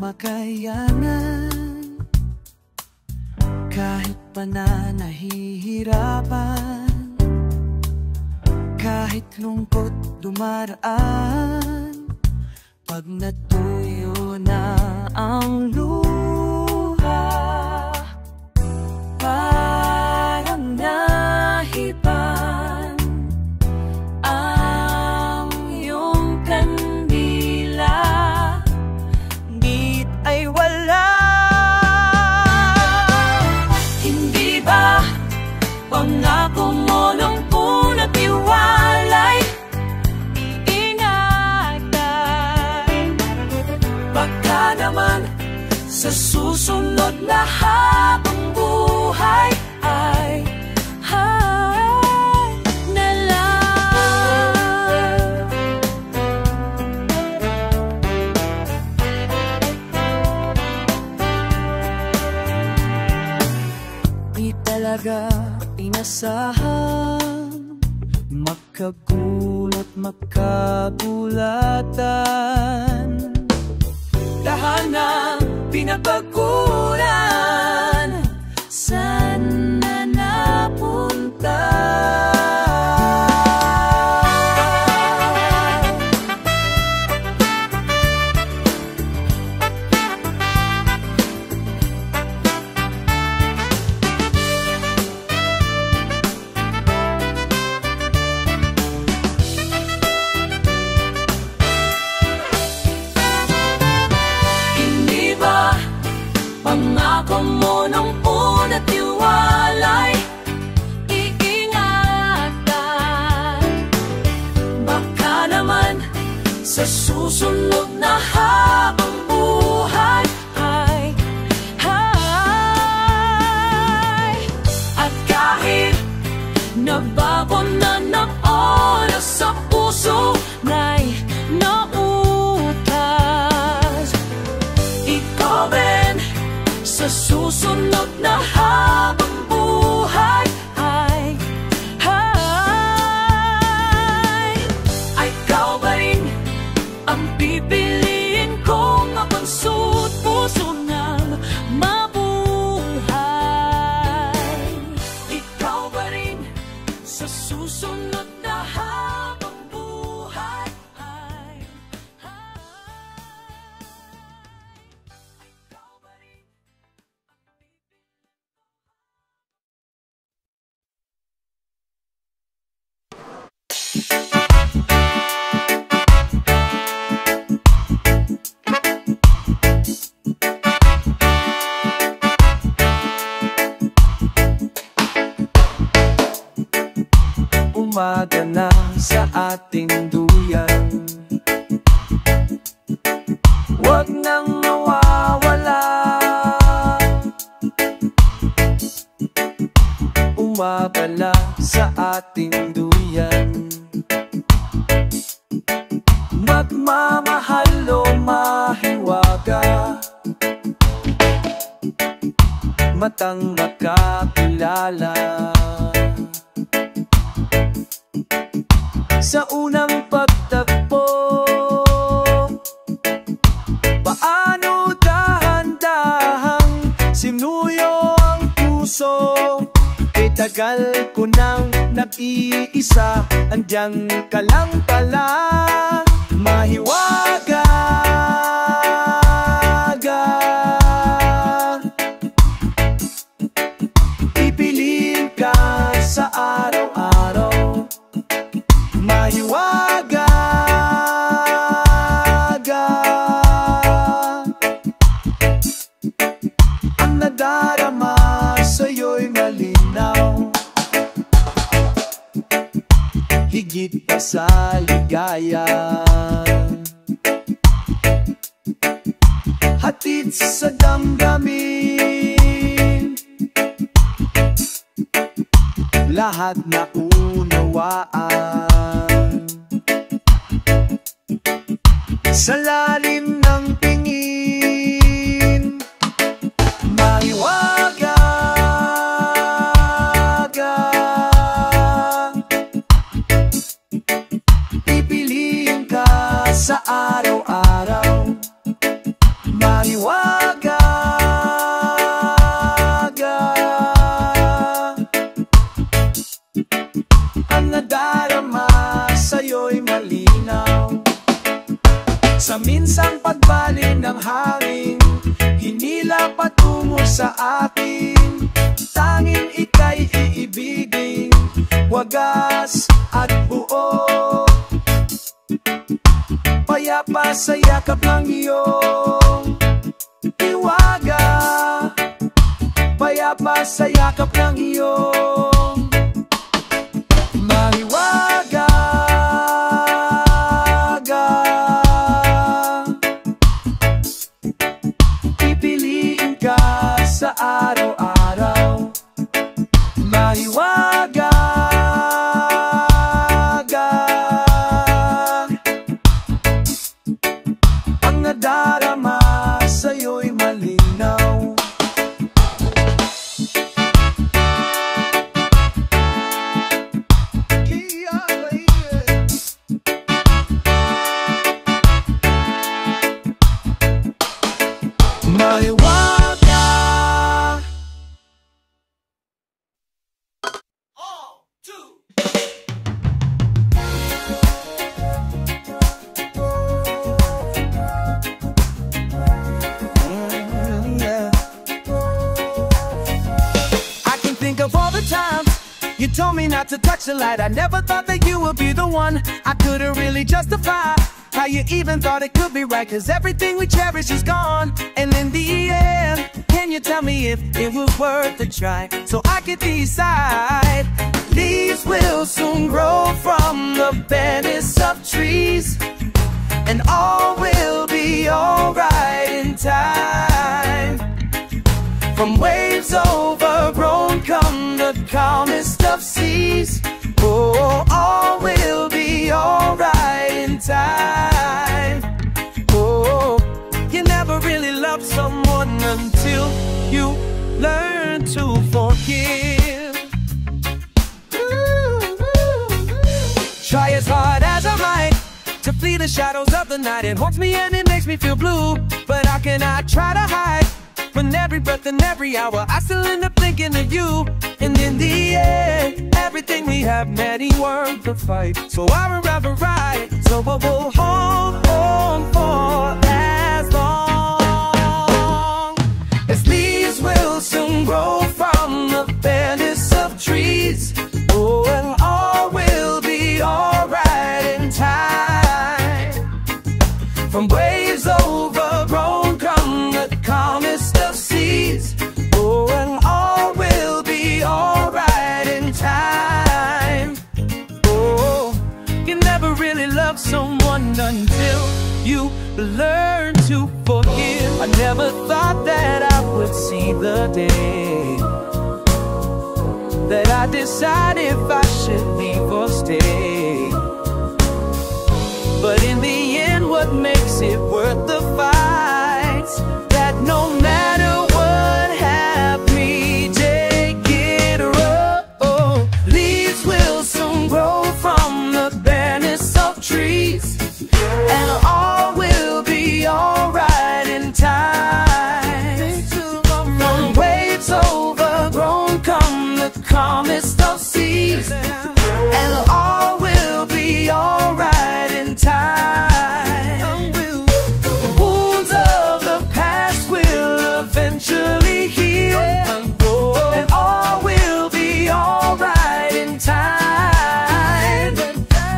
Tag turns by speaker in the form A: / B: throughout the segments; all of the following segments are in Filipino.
A: makayanan, kahit pa na nahihirapan, kahit lungkot dumaraan. Pag natuyo na ang luha, parang nahipan ang iyong kandila, ngit ay wala. Hindi ba pangako mo nung una tiwalay, iingatan? Baka naman sa susunod na habang buhay ay na lang. Di talaga inasahan, makagulat makagulatan. Dahil na pinapagulan, saan na napunta? Pangako mo nung una tiwalay, iingatan. Baka naman sa susunod na habang buhay ay at kahit nagbago na ng oras sa puso na'y nautas, ikaw rin sa susunod na habang buhay ay ikaw ba rin ang pipiliin kong mapansuot puso ng mabuhay? Ikaw ba rin sa susunod na habang buhay ay
B: umaga na sa ating duyan, huwag nang mawawala. Umaga na sa ating duyan, magmamahal o mahiwaga, matang makakilala. Sa unang pagtagpo, paano dahan-dahang sinuyo ang puso? E tagal ko nang nag-iisa, andiyan ka lang pala, mahiwaga. Pipiliin ka sa araw-araw, mahiwaga. Ang nadarama sa'yo'y malinaw, higit pa sa ligaya, hatid sa damdamin, lahat na unawaan. Sa lalim ng tingin, mahiwaga. Pipiliin ka sa araw-araw, mahiwaga. patungo sa atin. Tanging ika'y iibigin, wagas at buo. Payapa sa yakap ng iyong hiwaga. Payapa sa yakap ng iyong mahiwaga. Pipiliin ka sa araw-araw, mahiwaga. Ang nadarama sa'yo'y malinaw. Mahiwaga. I can think of all the times you told me not to touch the light. I never thought that you would be the one. I couldn't really justify how you even thought it could be right, 'cause everything we cherish is gone. And in the end, can you tell me if it was worth a try, so I could decide? Leaves will soon grow from the bareness of trees, and all will be alright in time. From waves overgrown come the calmest of seas. Oh, all will be alright in time. Oh, you never really loved someone until you learn to forgive. Try as hard as I might to flee the shadows of the night. It haunts me and it makes me feel blue, but how can I try to hide when every breath and every hour I still end up thinking of you? And in the end, everything we have met ain't worth the fight. So I would rather ride, so I will hold on for as long as leaves will soon grow from the bareness of trees. Oh, and all will be alright in time. From waves overgrown come the calmest of seas. Oh, and all will be alright in time. Oh, you never really loved someone until you learn to forgive. I never thought that I would see the day that I decide if I should leave or stay. But in the end, what makes it worth the fight? That no matter what happens, we take it rough. Leaves will soon grow from the bareness of trees, and all will be alright in time. From waves overgrown come the calmest of seas, and all will be alright in time. The wounds of the past will eventually heal, and all will be alright in time.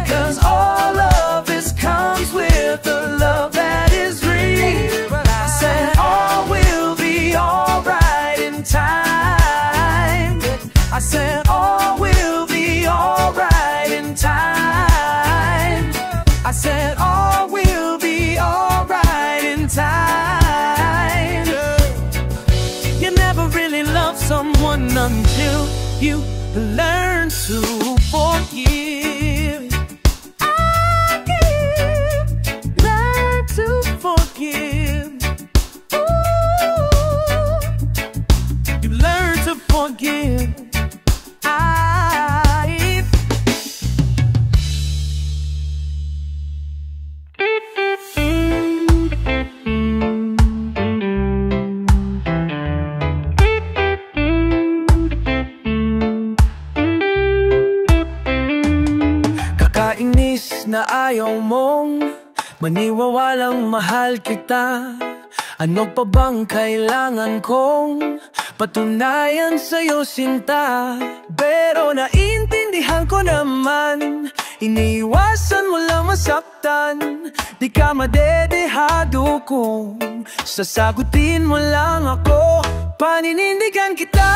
B: 'Cause all of this comes with the love that is real. I said all will be alright in time. I said all will be alright in time. I said all will be alright in time. You never really loved someone until you learn to forgive. Learn to forgive. Ooh, you learn to forgive. Kakainis na ayaw mong maniwawalang mahal kita. Ano pa bang kailangan kong patunayan sa'yo, sinta? Pero naintindihan ko naman, iniiwasan mo lang masaktan. Di ka madedehado kung sasagutin mo lang ako. Paninindigan kita,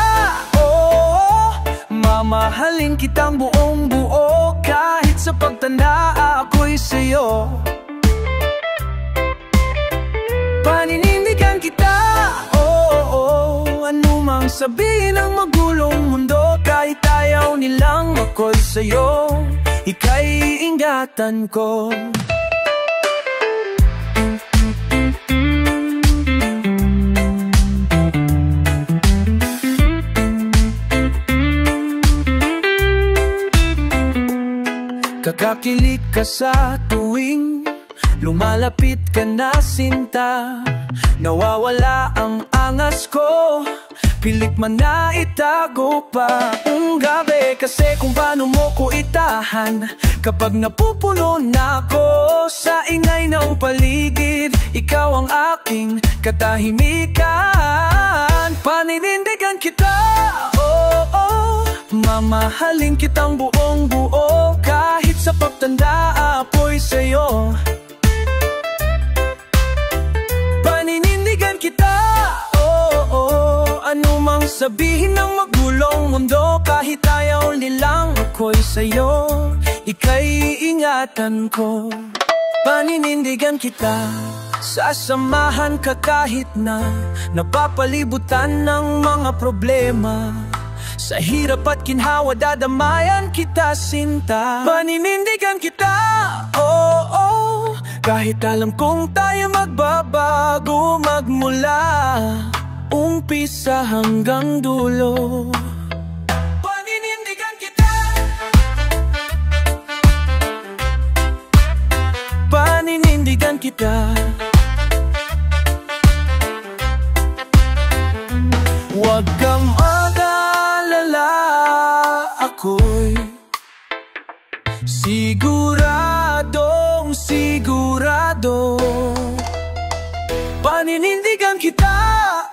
B: oh, mamahalin kitang buong buo. Kahit sa pagtanda ako'y sa'yo. Paninindigan kita, anumang sabihin ng magulong mundo. Kahit ayaw nilang ako'y sa'yo, ika'y ingatan ko. Kakakilig ka sa tuwing lumalapit ka na, sinta. Nawawala ang angas ko, pilit man na itago pa ang gabi. Kasi kung paano mo ko itahan kapag napupuno na ako sa ingay ng paligid. Ikaw ang aking katahimikan. Paninindigan kita, oh, oh, mamahalin kitang buong buo. Kahit sa pagtanda apoy sa'yo. Paninindigan kita, oh, oh, anumang sabihin ng magulong mundo. Kahit ayaw nilang ako'y sa'yo, ika'y ingatan ko. Paninindigan kita, sasamahan ka kahit na napapalibutan ng mga problema. Sa hirap at ginhawa dadamayan kita, sinta. Paninindigan kita, oh, oh, kahit alam kong tayo magbabago magmula umpisa hanggang dulo. Paninindigan kita, paninindigan kita. Huwag kang mag-alala, ako'y siguradong sigurado. Paninindigan kita,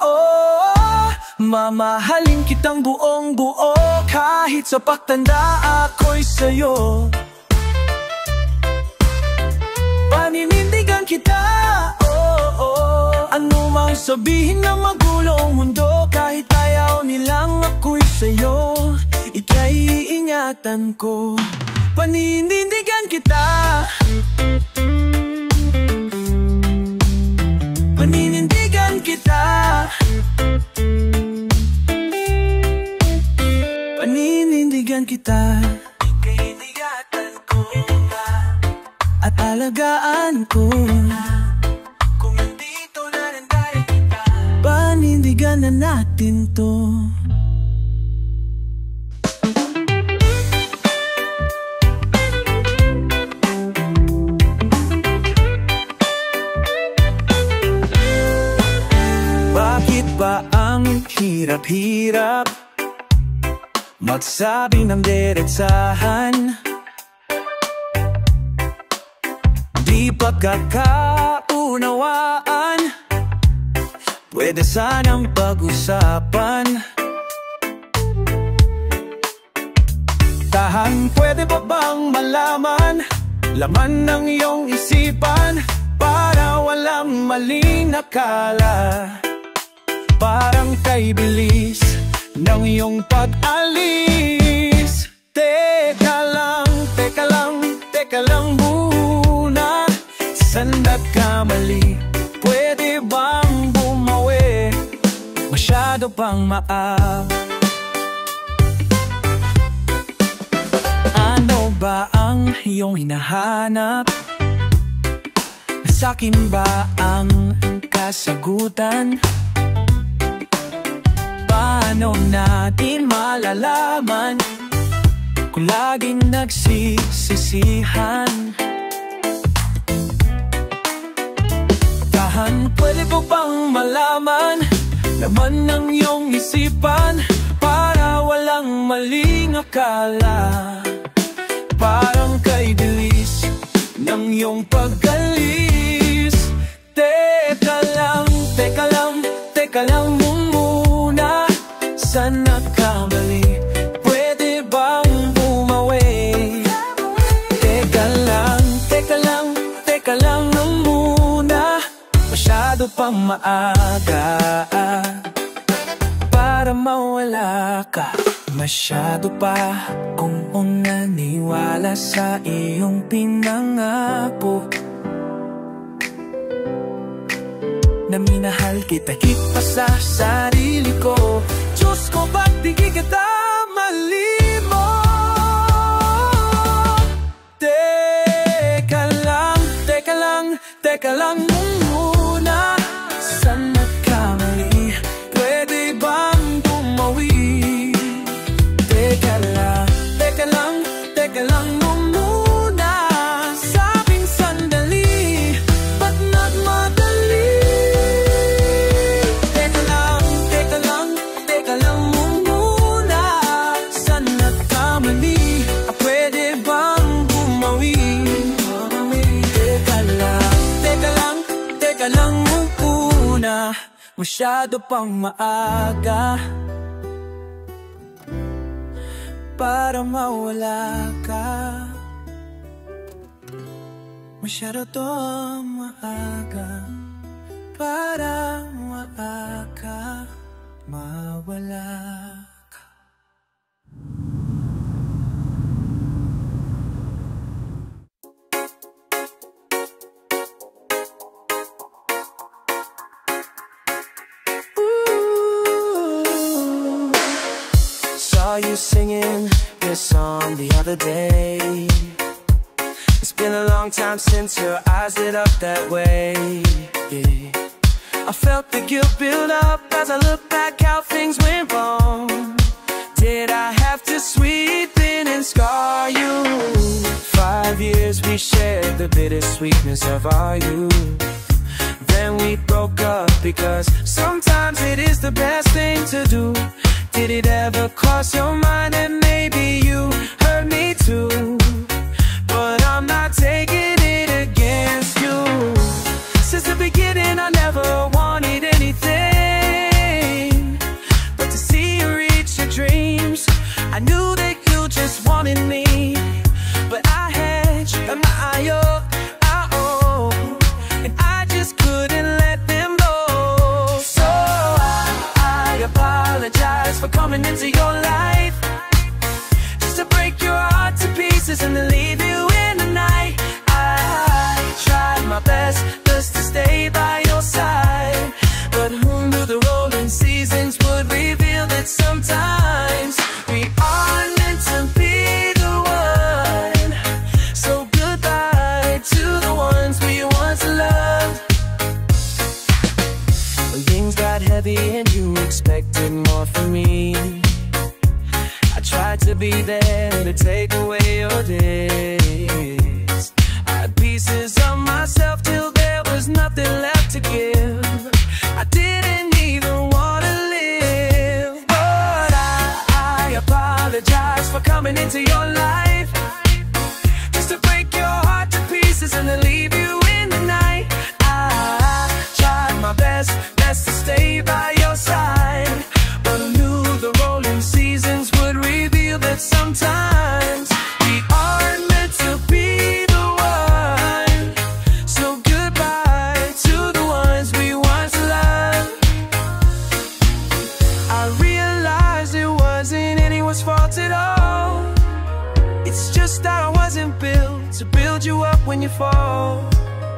B: oh, mamahalin kitang buong buo. Kahit sa pagtanda ako'y sa'yo. Paninindigan kita, oh, oh, anumang sabihin ng magulong mundo. Kahit ayaw nilang ako'y sa'yo, ika'y ingatan ko. Paninindigan kita, paninindigan kita, paninindigan kita. Ika'y ingatan ko at alagaan ko. Kung nandito na rin tayo kita, panindigan na natin to. Bakit ba ang hirap-hirap magsabi ng diretsahan? Di pagkakaunawaan, pwede sanang pag-usapan. Tahan, pwede ba bang malaman laman ng iyong isipan? Para walang maling akala, parang kay bilis ng iyong pag-alis. Teka lang, teka lang, teka lang muna. Sanda't kamali, pwede bang bumawi? Masyado pang maaw. Ano ba ang iyong hinahanap? Sa'kin ba ang kasagutan? Paano natin malalaman kung laging nagsisisihan? Tahan, pwede po bang malaman laman ng iyong isipan? Para walang maling akala, parang kay bilis ng iyong pag-alis. Teka lang, teka teka lang muna. Saan nagkamali? Pwede bang bumawi? Teka lang muna. Masyado pang maaga para mawala ka. Masyado pa akong naniwala sa iyong pinangako na minahal kita higit pa sa sarili ko. Diyos ko, ba't di kita malimot? Teka lang muna. Saan nagkamali? Pwede bang bumawi? Teka lang muna. Sabing sandali, ba't nagmadali? Teka lang muna. Saan nagkamali? Pwede bang bumawi? Teka lang muna. Masyado pang maaga para mawala ka. Masyado to maaga para mawala ka. Saw you singing your song the other day. It's been a long time since your eyes lit up that way, yeah. I felt the guilt build up as I look back how things went wrong. Did I have to sweep in and scar you? 5 years we shared the bittersweetness of our youth. Then we broke up because sometimes it is the best thing to do. Did it ever cross your mind that maybe you hurt me too? But I'm not taking it against you. Since the beginning I never wanted anything but to see you reach your dreams. I knew that you just wanted me, but I had you in my eye, and I just couldn't let them go. So I apologize for coming into your life just to break your heart to pieces and to leave you in the night. I tried my best just to stay by your side, but who knew the rolling seasons would reveal that sometimes we aren't meant to be the one. So goodbye to the ones we once loved. When things got heavy and you expected more from me, I tried to be there to take away your days. I had pieces of myself till there was nothing left to give. I didn't even want to live, but I apologize for coming into your life just to break your heart to pieces and then leave you in the night. I tried my best to stay by your side, but I knew the rolling seasons would reveal that sometimes we aren't meant to be the one. So goodbye to the ones we once loved. I realized it wasn't anyone's fault at all. It's just that I wasn't built to build you up when you fall.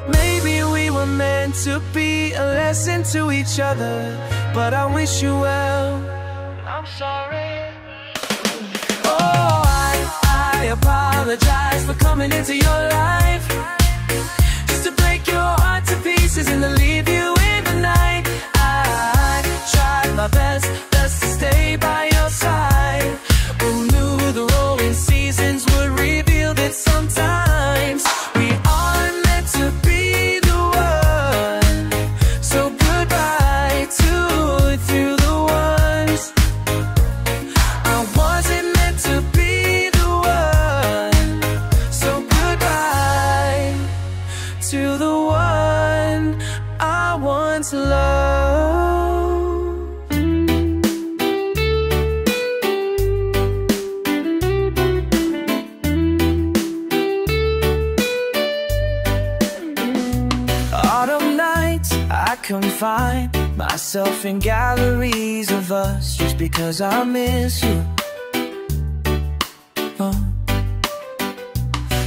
B: Maybe we were meant to be a lesson to each other, but I wish you well. I'm sorry. Oh, I apologize for coming into your life just to break your heart to pieces and to leave you in the night. I tried my best to stay by your side. Who knew the rolling seasons would reveal that sometimes we aren't meant to be the one. So goodbye to the ones. I wasn't meant to be the one. So goodbye to the one I once loved. find myself in galleries of us just because I miss you.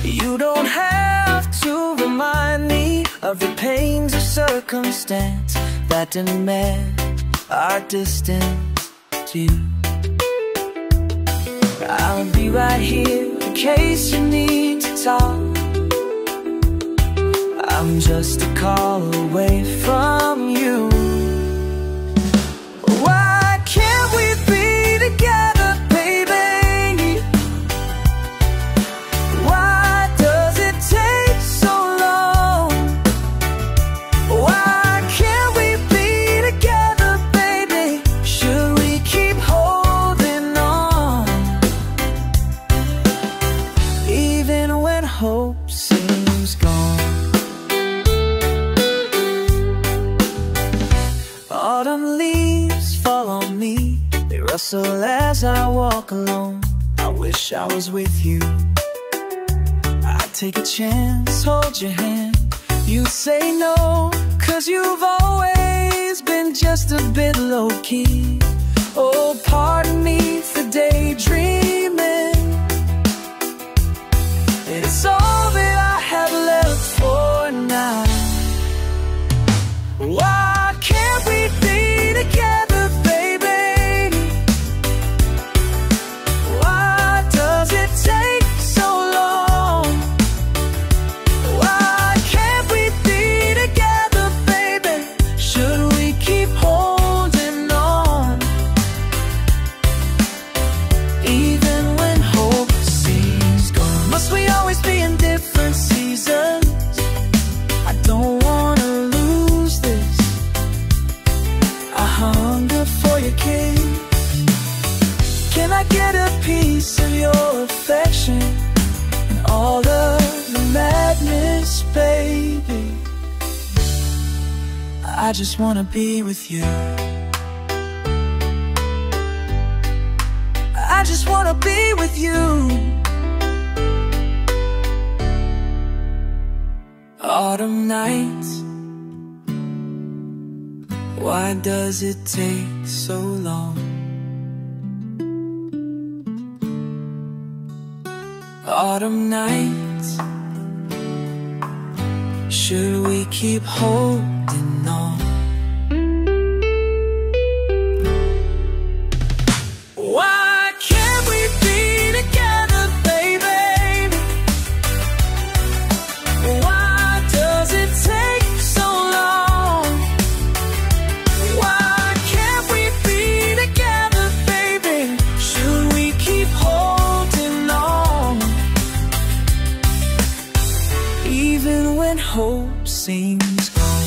B: You don't have to remind me of the pains of circumstance that didn't match our distance to you. I'll be right here in case you need to talk. I'm just a call away from you. Why can't we be together, baby? Why does it take so long? Why can't we be together, baby? Should we keep holding on? Even when hope seems gone. Autumn leaves fall on me, they rustle as I walk alone. I wish I was with you. I'd take a chance, hold your hand. You say no, 'cause you've always been just a bit low-key. Oh, pardon me for daydreaming. It's all that I have left for now. Why can't we be together, baby? Why does it take so long? Why can't we be together, baby? Should we keep holding on? Even when hope seems gone. Must we always be in different seasons? I don't wanna lose this. I hunger for your kiss. Can I get a piece of your affection and all of the madness, baby? I just wanna be with you. I just wanna be with you. Autumn nights, why does it take so long? Autumn nights, should we keep holding on? Why can't we be together, baby? Why does it take so long? Why can't we be together, baby? Should we keep holding on? Even when hope seems gone.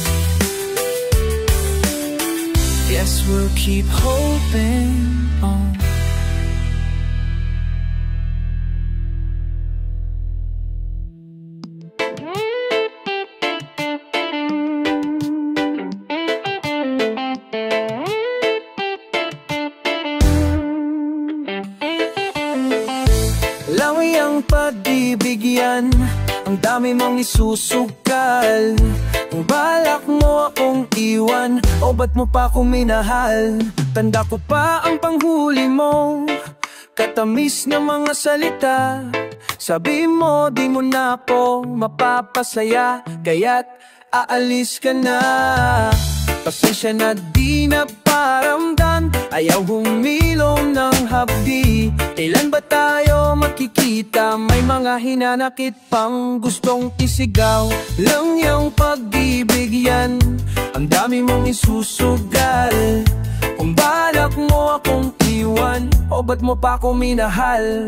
B: Yes, we'll keep hoping on. Lawi ang pag-ibig yan, ang dami mong isusugal. Kung balak mo akong iwan, o ba't mo pa ako minahal? Tanda ko pa ang panghuli mo, katamis ng mga salita. Sabi mo di mo na ako mapapasaya, kaya't aalis ka na. Pasensya na di na paramdam, ayaw humilom ng hapdi. Kailan ba tayo makikita? May mga hinanakit pang gustong isigaw. Lang yung pag-ibig yan, ang dami mong isusugal. Kung balak mo akong iwan, o ba't mo pa ako minahal?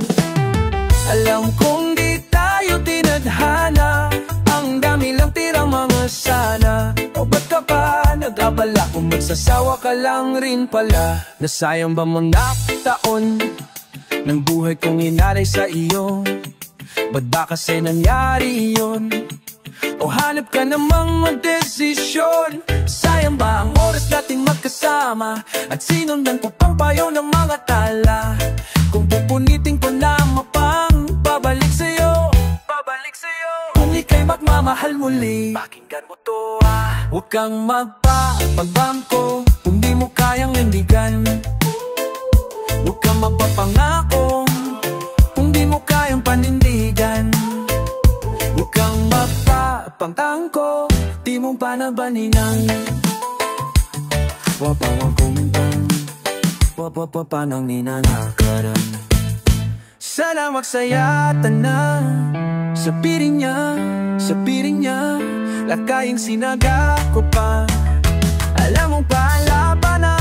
B: Alam kong di tayo tinadhana, ang dami lang tirang mga sana. O ba't ka pa nag-abala kung magsasawa ka lang rin pala? Nasayang ba mga taon ng buhay kong inaray sa iyo? Ba't ba kasi nangyari yun? O hanap ka namang magdesisyon? Sayang ba ang oras nating magkasama at sinundan ko pang payo ng mga tala? Kung pupunitin ko na mapang babalik sa'yo, kung ika'y magmamahal pagmamahal muli. Pakinggan mo to huwag kang magpapagbangko kung di mo kayang lindigan. Huwag kang magpapangako kung di mo kayang panindigan. Huwag kang magpapangtangko, di mo panabaningan. Wapawang kumintang, wapapapanang ninanakaran. Sana magsayatan na sa piring niya, lagayang sinaga ko pa. Alam mong palaban na,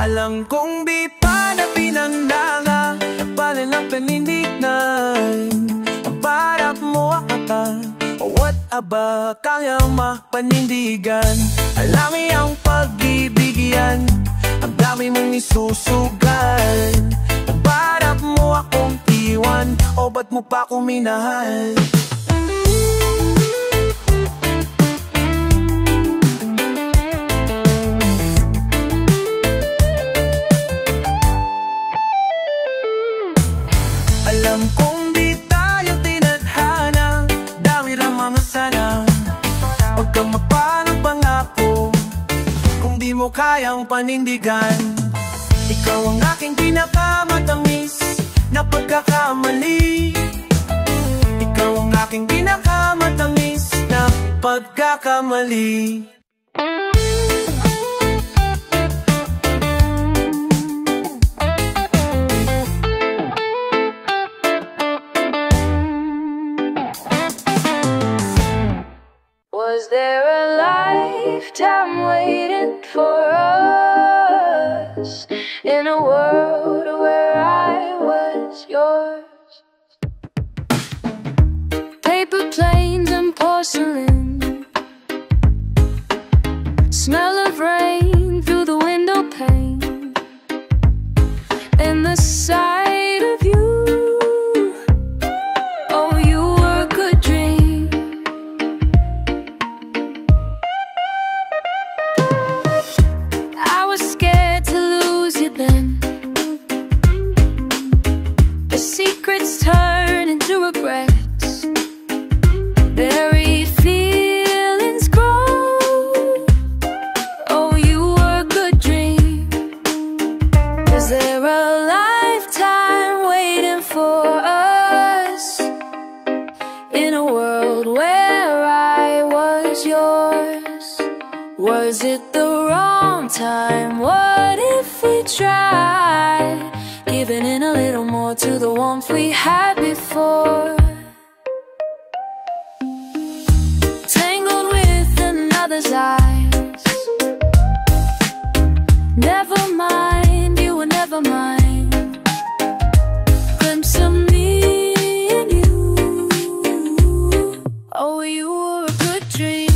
B: alam kong di pa na pinandanga. Nagpalan ang panindigan, ang parap mo ata. What aba kaya mapanindigan? Alam mo ang pag-ibig yan, ang dami mong isusugal. Ang parap mo akong iwan, o ba't mo pa ako minahal? Alam kong di tayo tinadhana, dami lang mga sana. Huwag kang mapalang pangako kung di mo kayang panindigan. Ikaw ang aking pinakamatamis na pagkakamali. Ikaw ang aking pinakamatamis na pagkakamali.
C: Was there a lifetime waiting for us in a world where I was yours? Paper planes and porcelain, smell of rain through the window pane, and the sight of you. Oh, you were a good dream. I was scared to lose you then. The secrets turn into regrets. Buried feelings grow. Oh, you were a good dream. Is there a lifetime waiting for us in a world where I was yours? Was it the wrong time? What if we tried giving in a little more to the warmth we had before? Tangled with another's eyes. Never mind, you were never mine. Glimpse of me and you. Oh, you were a good dream.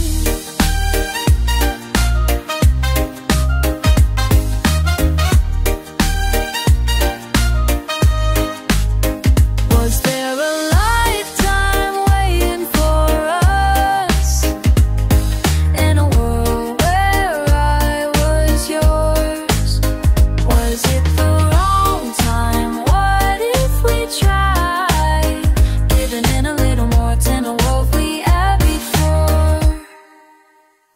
C: Was there a lifetime waiting for us in a world where I was yours? Was it the wrong time? What if we tried giving in a little more than what we had before?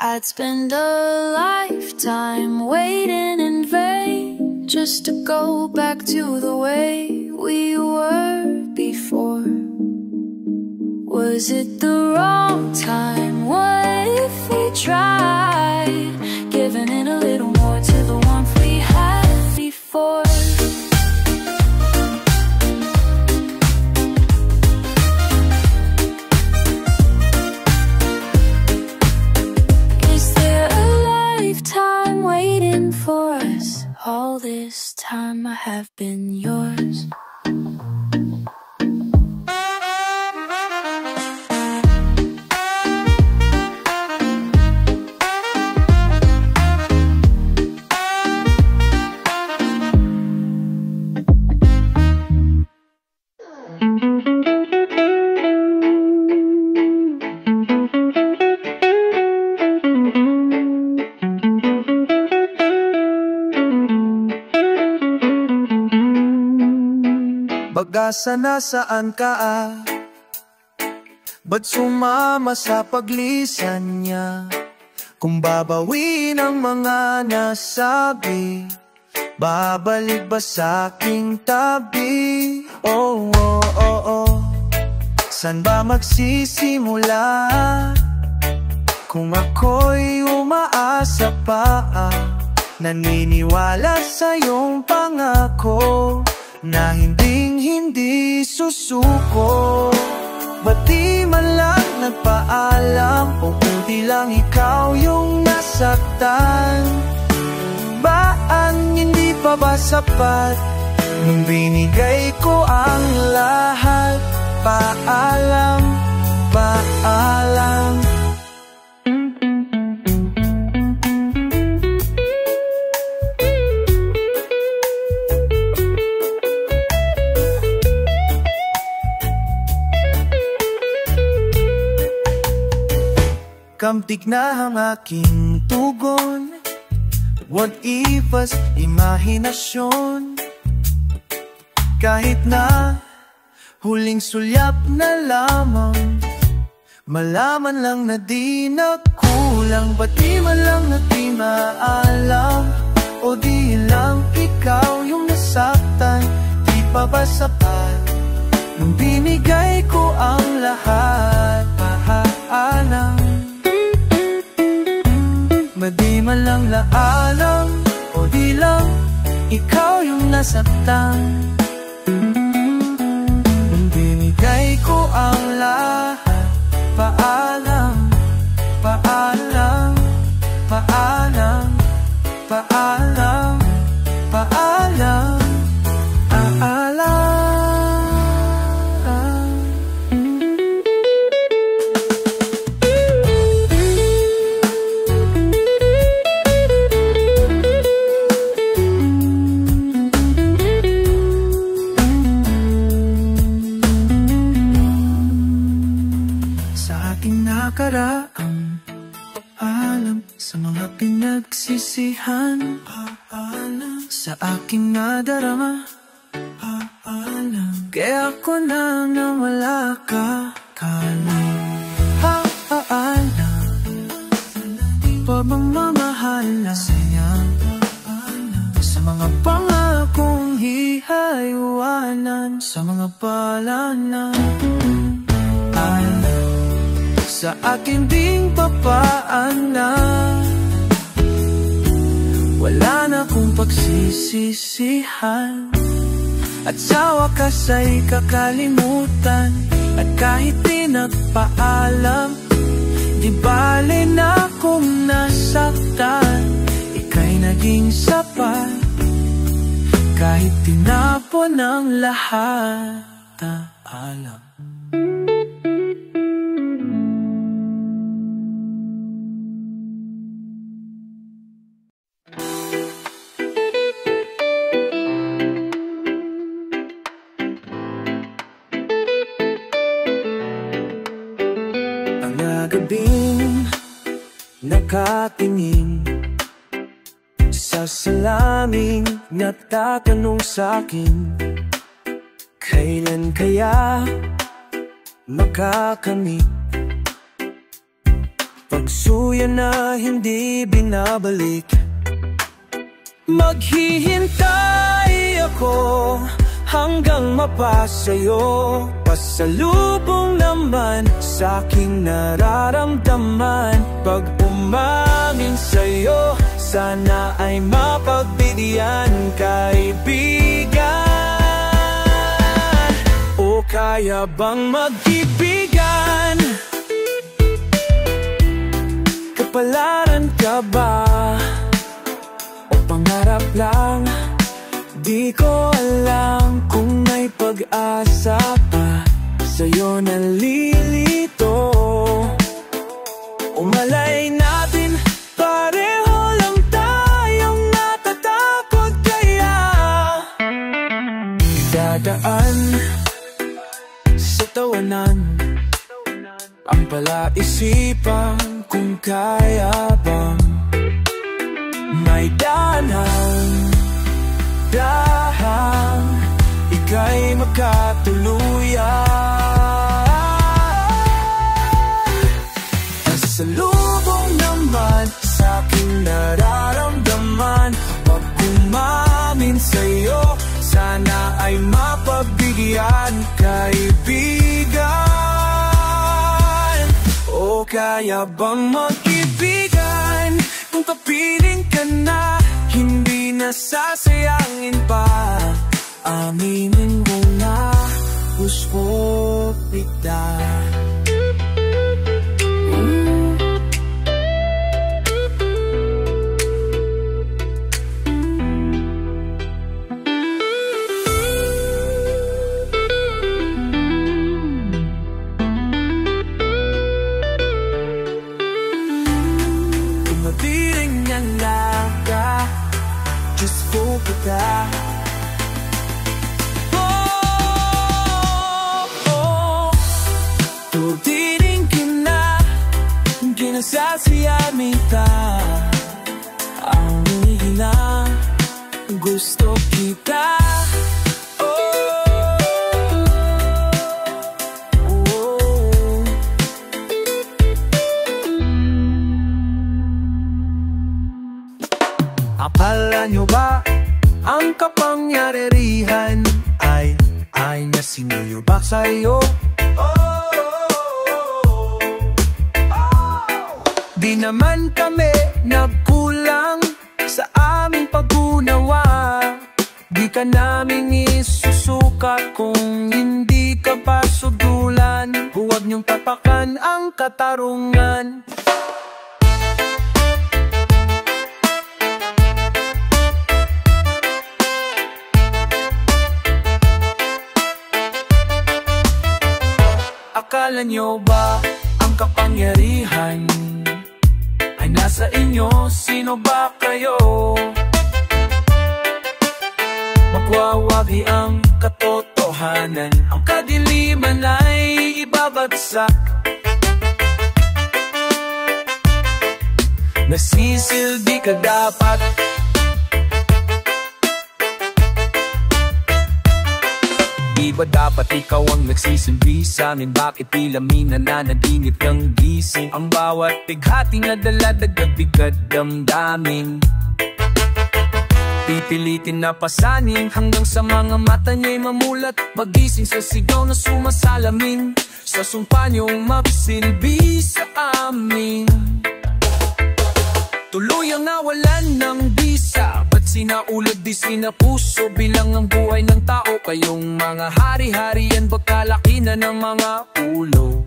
C: I'd spend a lifetime waiting in vain just to go back to the way we were before. Was it the wrong time? What if we tried giving in a little more to the warmth we had before? Is there a lifetime waiting for us? All this time I have been yours.
B: Bagasa nasaan ka ba't sumama sa paglisan niya? Kung babawin ang mga nasabi, babalik ba sa aking tabi? Oh, oh, oh, oh. San ba magsisimula? Kung ako'y umaasa pa, naniniwala sa iyong pangako na hindi susuko. Ba't di man lang nagpaalam, o hindi lang ikaw yung nasaktan? Baan hindi pa ba sapat nung binigay ko ang lahat? Paalam, paalam. Kamtik na ang aking tugon, what if's imahinasyon. Kahit na huling sulyap na lamang, malaman lang na di na kulang. Ba't di man lang na di maalam, o di lang ikaw yung nasaktan? Di pa ba sapat nung binigay ko ang lahat? Paalam, di man lang laalam, o di lang ikaw yung nasaktan? Nung binigay ko ang lahat, paalam, paalam, paalam, paalam, paalam, paalam. Nakaraang paalam, sa mga pinagsisihan, paalam, sa aking nadarama, paalam, kaya ako na nawala ka kalang. Paalam, pagmamahal na sayang, paalam, sa mga pangakong hihayuanan, sa mga palanan, paalam, sa akin ding papaanan. Wala na kong pagsisisihan, at sa wakas ay kakalimutan. At kahit di nagpaalam, di bale na kung nasaktan. Ika'y naging sapat, kahit tinapon ang lahat. Paalam. Gabing nakatingin sa salaming natatanong sa'kin, kailan kaya makakamit? Pagsuya na hindi binabalik, maghihintay ako hanggang mapasayo. Pasalubong naman sa'king nararamdaman. Pag umangin sa'yo, sana ay mapagbigyan, kaibigan. O kaya bang mag-ibigan? Kapalaran ka ba? O pangarap lang? Di ko alam kung may pag-asa pa sa'yo nalilito. Umalay natin, pareho lang tayong natatakot. Kaya dadaan sa tawanan ang palaisipan kung kaya bang may dalang ika'y makatuluyan. ay mapagbigyan, kaibigan. O kaya bang mag-ibigan kung kapiling ka na, hindi nasasayangin pa? Aminin mo na gusto kita. Sasiyamita ang hihina, gusto kita. Akala nyo ba ang kapangyarihan ay niya sinuyubak sa'yo? Di naman kami nagkulang sa aming pag-unawa. Di ka namin isusuka kung hindi ka pa sudulan. Huwag niyong tapakan ang katarungan. Akala niyo ba ang kapangyarihan ay nasa inyo? Sino ba kayo? Magwawagi ang katotohanan, ang kadiliman ay ibabagsak. Nasisilbi ka dapat. Di ba dapat ikaw ang nagsisilbi sa amin? Bakit tila minananaginip kang gising? Ang bawat bighati na dala dagdag-bigat damdamin. Pipilitin na pasanin hanggang sa mga mata niya'y mamulat. Magising sa sigaw na sumasalamin, sa sumpa niyong magsilbi sa amin. Tuluyang nawalan ng bisa, ba't sinaulad di sinapuso? Bilang ang buhay ng tao, kayong mga hari-harian, baka-laki na ng mga ulo.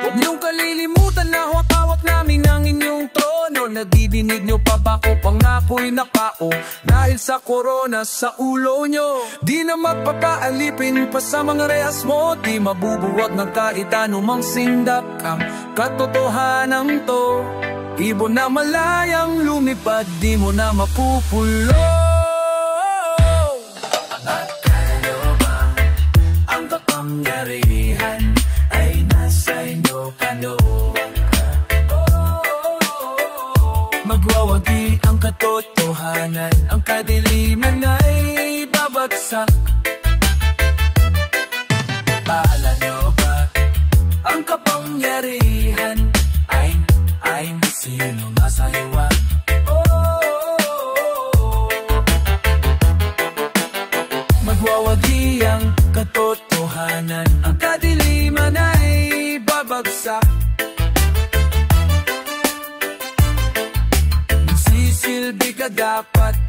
B: Huwag niyong kalilimutan na hawak-hawak namin ang inyong trono. Nadidinig niyo pa ba ko pangako'y nakao? Dahil sa korona sa ulo niyo, di na magpapaalipin pa sa mga rehas mo. Di mabubuwag ng kahit anumang sindak ang katotohanan to. Ibon na malayang lumipad, di mo na mapupulo. Akala nyo ba ang kapangyarihan ay nasa inyo? Kanuwang ka? Magwawagi ang katotohanan, ang kadiliman ay babagsak. Akala nyo ba ang kapangyarihan ay sino nasa iwa? Magwawagi ang katotohanan, ang kadiliman ay babagsak. Nagsisilbi ka dapat,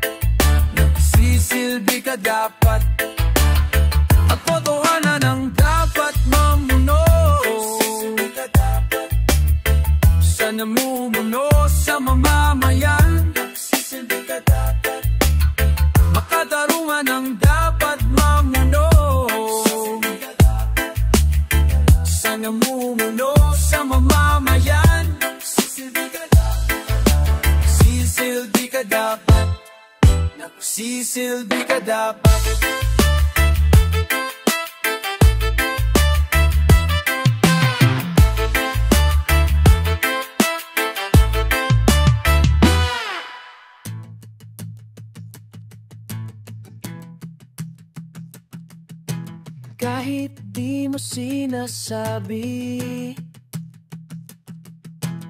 B: nagsisilbi ka dapat. Ang katotohanan ang dapat mamuno. Sa namumuno sa mamamayan, nagsisilbi ka dapat. Makatarungan ang dapat mamuno. Sa namumuno sa mamamayan, nagsisilbi ka dapat. Nagsisilbi ka dapat. Nagsisilbi ka dapat. Kahit di mo sinasabi,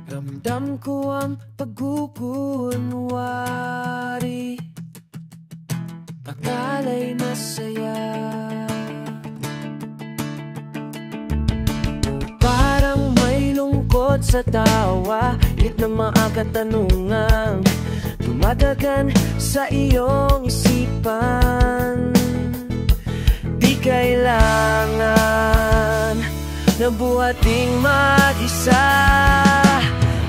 B: ramdam ko ang pagkukunwari. Akala'y na sa tawa, higit na mga katanungang dumadagan sa iyong isipan. Di kailangan na buhating mag-isa.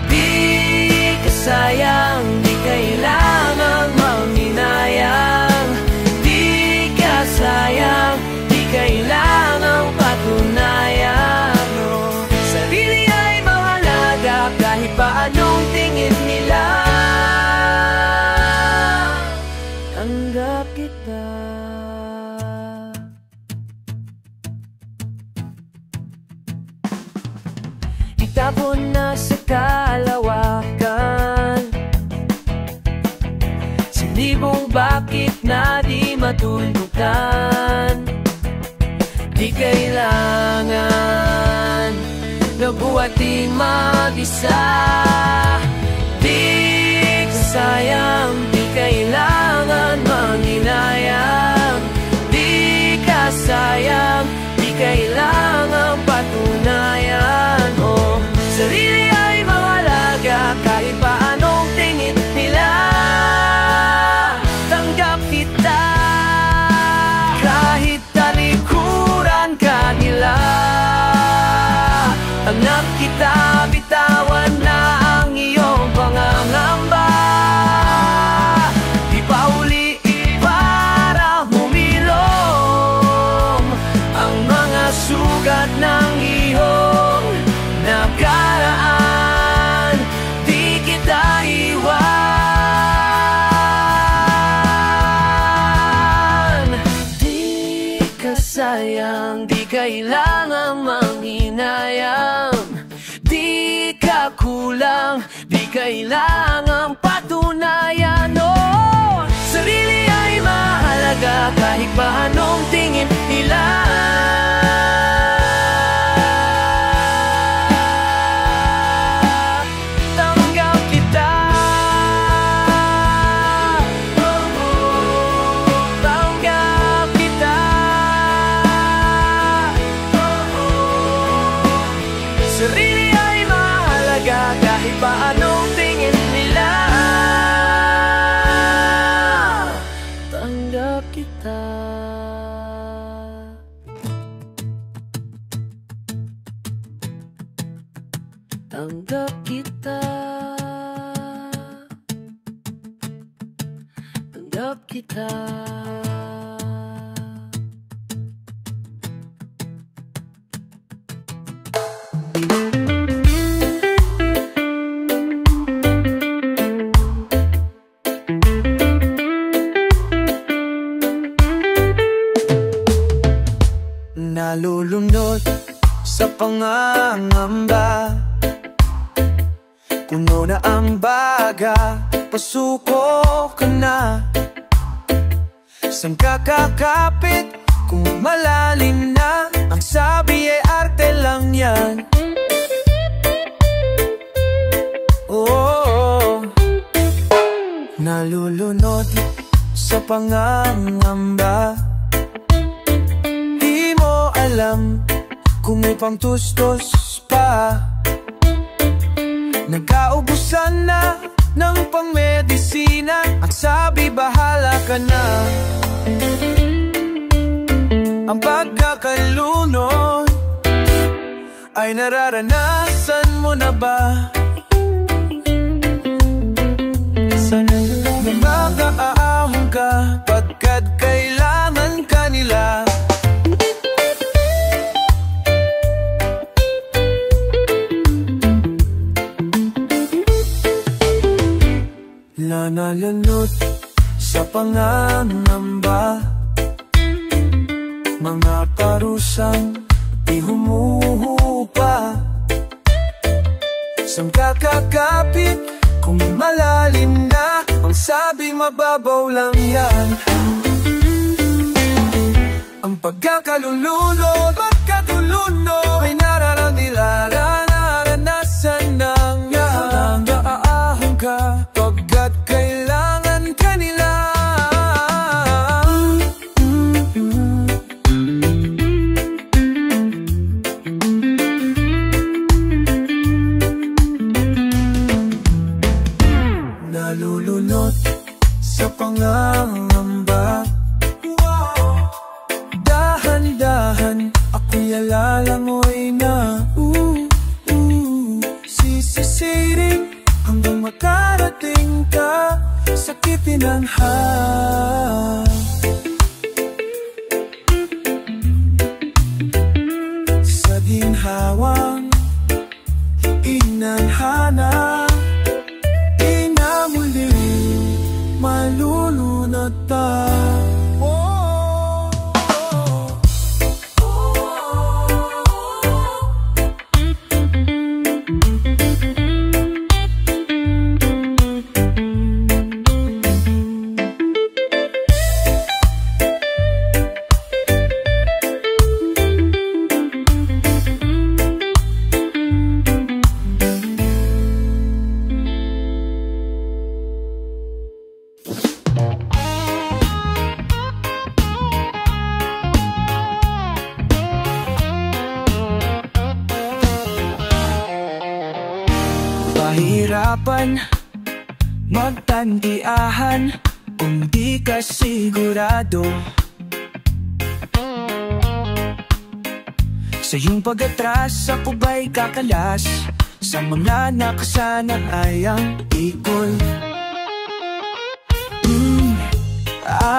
B: Di ka sayang, di kailangan manghinayang. Di ka sayang, di kailangan patunayan. Sarili ay mahalaga kahit pa anong tingin nila. Tanggap kita. Itapon na sa kalawakan sinibong bakit na di matuldukan. Di kailangan na buhating mag-isa. Di ka sayang, di kailangan manghinayang. Di ka sayang, di kailangan patunayan. Oh, sarili ay mahalaga kahit pa anong tingin nila. Tanggap kita kahit talikuran ka nila. Anak kita, bitawan na ang iyong pangangamba. Di pa uliin para humilom ang mga sugat ng iyong nakaraan. Di kita iwan. Di ka sayang, di kailangan manghinayang. Di ka kulang, di kailangan patunayan. Oh, sarili ay mahalaga kahit pa anong tingin nila. Tanggap kita. Tanggap kita. Sarili ay mahalaga kahit pa anong tingin nila. Tanggap kita. Tanggap kita. Tanggap kita. Nalulunod sa pangangamba, puno na ang baga, pasuko ka na. Saan ka kakapit kung malalim na? Ang sabi ay arte lang yan. Oh, nalulunod sa pangangamba, di mo alam kung may pangtustos pa. Nagkaubusan na ng pangmedisina, ang sabi bahala ka na. Ang pagkakalunod ay nararanasan mo na ba? Sana may makaahon ka pagkat kailangan ka nila. Nanalunod sa pangangamba, mga parusang di humuhupa. Saan ka kakapit kung malalim na? Ang sabi mababaw lang yan. Ang pagkakalulunod, magkatuluno ay nararanasan ng naaahon ka pagkat kailangan ka nila. nangangamba. Dahan-dahan ako'y alalangoy na sisisiring hanggang makarating ka sa kitinanhan. Sa ginhawang inanhana, inamuling malulunod ta. Pahirapan magtantiahan kung di ka sigurado sa iyong pag-atras. Ako ba'y kakalas sa mga nakasanayang ikol?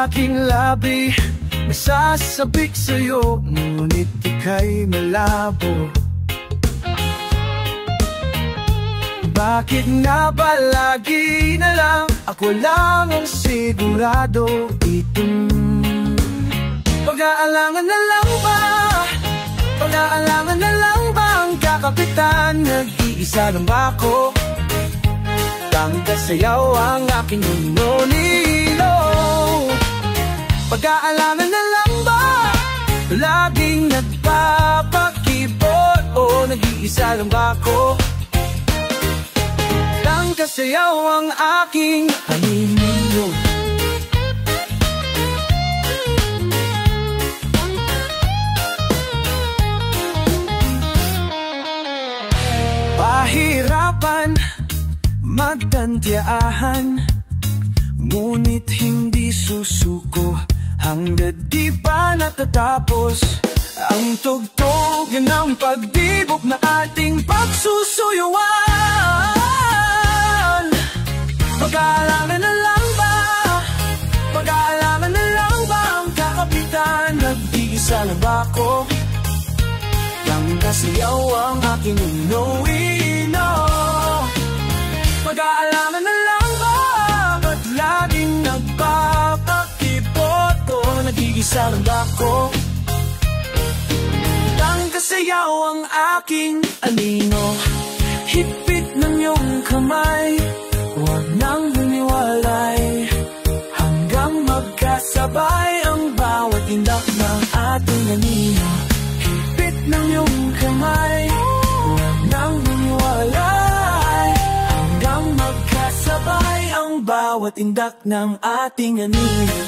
B: Aking labi nasasabik sa'yo, ngunit ika'y malabo. Bakit nga ba lagi na lang ako lang ang sigurado? Itong pag-aalangan na lang ba? Pag-aalangan na lang ba ang kakapitan? Nag-iisa lang ba ako? Tangka sayaw ang aking nunilo. Pag-aalangan na lang ba? Laging nagpapakipot o nag-iisa lang ba ako? Kasayaw ang aking anino. Pahirapan magtantiyahan, ngunit hindi susuko hanggat di pa natatapos ang tugtog ng pagdibok na ating pagsusuyuan. Pag-aalangan na lang ba? Pag-aalangan na lang ba ang kakapitan? Nag-iisa lang ba ako? Lang kasiyaw ang aking uno-ino. Pag-aalangan na lang ba? Ba't laging nagpapakipot o nag-iisa lang ba ako? Lang kasayaw ang aking anino. Hipit ng iyong kamay, huwag nang humiwalay, hanggang magkasabay ang bawat indak ng ating anino. Hipit ng iyong kamay, huwag nang humiwalay, hanggang magkasabay ang bawat indak ng ating anino.